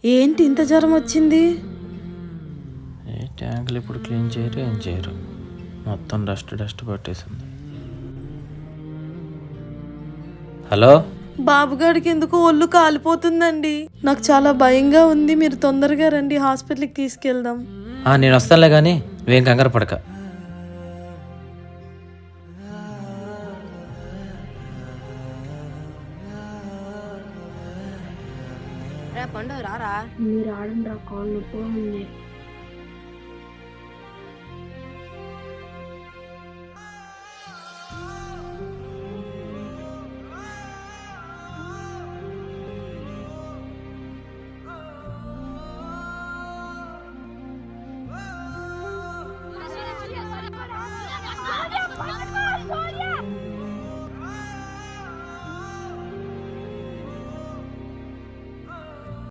ఏంటి ఇంత జ్వరం వచ్చింది? ఏ ట్యాంకులు ఇప్పుడు క్లీన్ చేయరు, ఏం చేయరు. మొత్తం డస్ట్ పట్టేసింది. హలో, బాబుగాడికి ఎందుకో ఒళ్ళు కాలిపోతుందండి. నాకు చాలా భయంగా ఉంది. మీరు తొందరగా రండి, హాస్పిటల్కి తీసుకెళ్దాం. నేను వస్తానులే కానీ నువ్వేం కంగారు పడక. పండు రారా. మీరు ఆడండి, కాళ్ళు నొప్పిగా ఉంది.